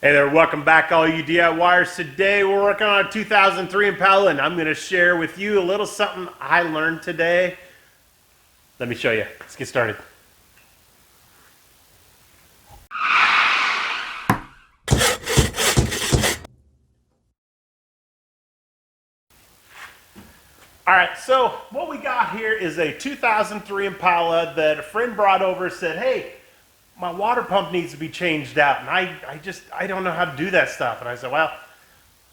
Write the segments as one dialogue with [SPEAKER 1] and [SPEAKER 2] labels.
[SPEAKER 1] Hey there, welcome back all you DIYers. Today we're working on a 2003 Impala and I'm going to share with you a little something I learned today. Let me show you. Let's get started. Alright, so what we got here is a 2003 Impala that a friend brought over and said, hey, my water pump needs to be changed out, and I don't know how to do that stuff. And I said, well,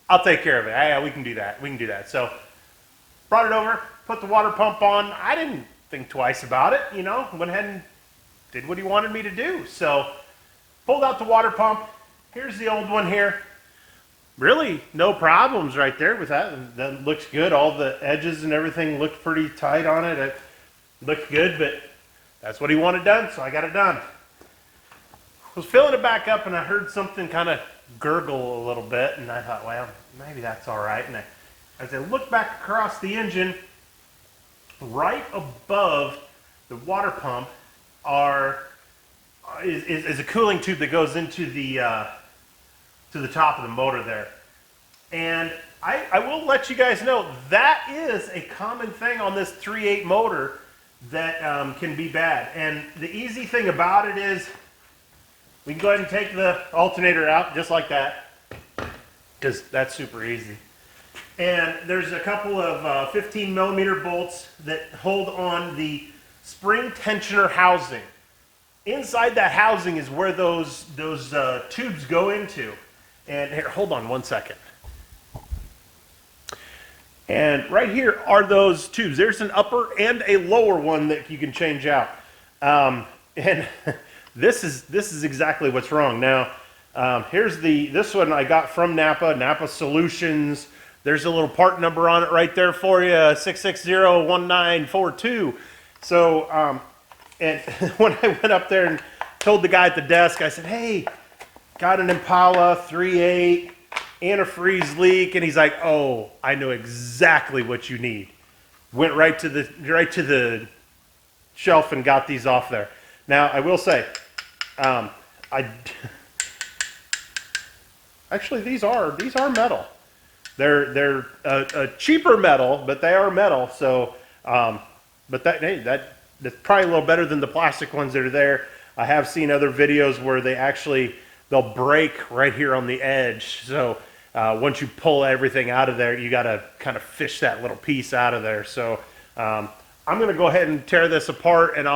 [SPEAKER 1] I'll take care of it. Yeah, we can do that. So brought it over, put the water pump on. I didn't think twice about it, you know, went ahead and did what he wanted me to do. So pulled out the water pump. Here's the old one here. Really no problems right there with that. That looks good. All the edges and everything looked pretty tight on it. It looked good, but that's what he wanted done, so I got it done. I was filling it back up and I heard something kind of gurgle a little bit, and I thought, well, maybe that's all right. And as I looked back across the engine, right above the water pump is a cooling tube that goes into the top of the motor there. And I will let you guys know that is a common thing on this 3.8 motor that can be bad. And the easy thing about it is we can go ahead and take the alternator out just like that, because that's super easy. And there's a couple of 15 millimeter bolts that hold on the spring tensioner housing. Inside that housing is where those tubes go into. And here, hold on one second. And right here are those tubes. There's an upper and a lower one that you can change out. And this is exactly what's wrong. Now, here's this one I got from Napa Solutions. There's a little part number on it right there for you, 6601942. So, and when I went up there and told the guy at the desk, I said, hey, got an Impala 3.8 antifreeze leak, and he's like, oh, I know exactly what you need. Went right to the shelf and got these off there. Now, I will say, actually these are metal. They're a cheaper metal, but they are metal. So, but that's probably a little better than the plastic ones that are there. I have seen other videos where they'll break right here on the edge. So once you pull everything out of there, you got to kind of fish that little piece out of there. So I'm going to go ahead and tear this apart, and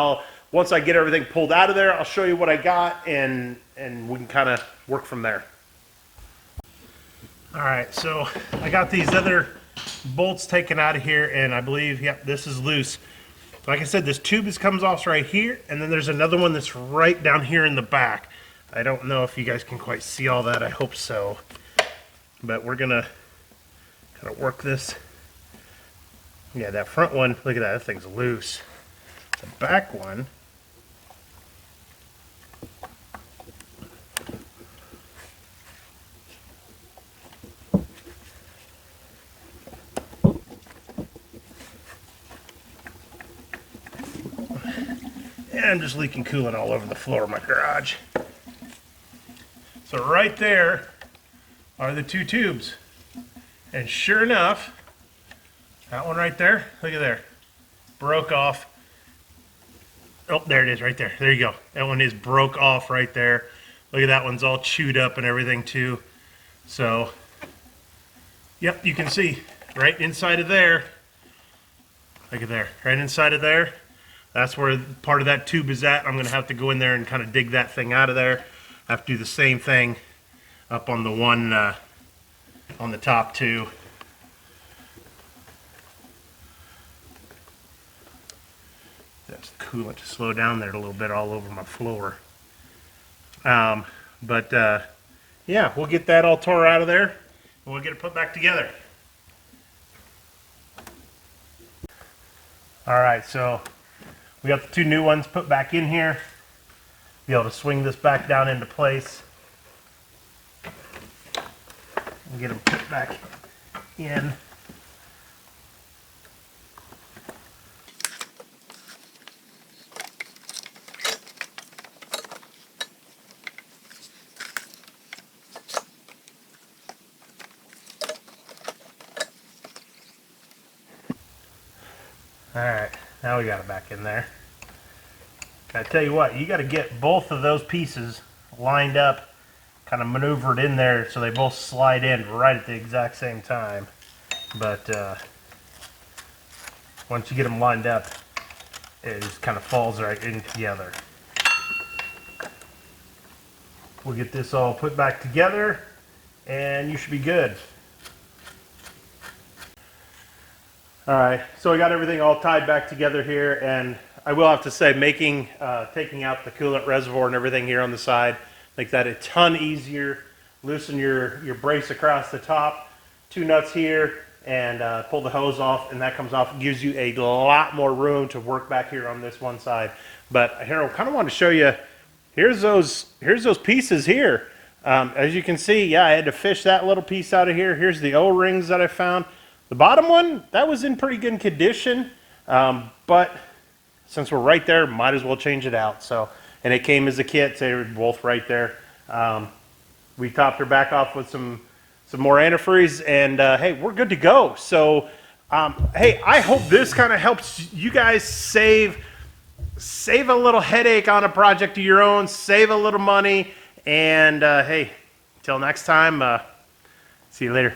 [SPEAKER 1] once I get everything pulled out of there, I'll show you what I got, and we can kind of work from there. All right, so I got these other bolts taken out of here, and I believe, yep, this is loose. Like I said, this tube comes off right here, and then there's another one that's right down here in the back. I don't know if you guys can quite see all that. I hope so. But we're gonna kind of work this. Yeah, that front one, look at that, that thing's loose. The back one, and I'm just leaking coolant all over the floor of my garage. So right there are the two tubes. And sure enough, that one right there, look at there, broke off. Oh, there it is right there. There you go. That one is broke off right there. Look at that one's all chewed up and everything too. So, yep, you can see right inside of there. Look at there, right inside of there. That's where part of that tube is at. I'm going to have to go in there and kind of dig that thing out of there. I have to do the same thing up on the one on the top too. That's coolant to slow down there a little bit all over my floor. Yeah, we'll get that all tore out of there and we'll get it put back together. All right, so we got the two new ones put back in here. Be able to swing this back down into place and get them put back in. All right, now we got it back in there. I tell you what, you got to get both of those pieces lined up, kind of maneuvered in there so they both slide in right at the exact same time. But once you get them lined up, it just kind of falls right in together. We'll get this all put back together and you should be good. All right, so I got everything all tied back together here, and I will have to say, taking out the coolant reservoir and everything here on the side, make that a ton easier. Loosen your brace across the top, 2 nuts here, and pull the hose off, and that comes off. It gives you a lot more room to work back here on this one side. But here, I kind of want to show you, here's those pieces here. As you can see, yeah, I had to fish that little piece out of here. Here's the O-rings that I found. The bottom one, that was in pretty good condition, but since we're right there, might as well change it out. So, and it came as a kit, so they were both right there. We topped her back off with some more antifreeze, and hey, we're good to go. So, hey, I hope this kind of helps you guys save a little headache on a project of your own, save a little money, and hey, till next time, see you later.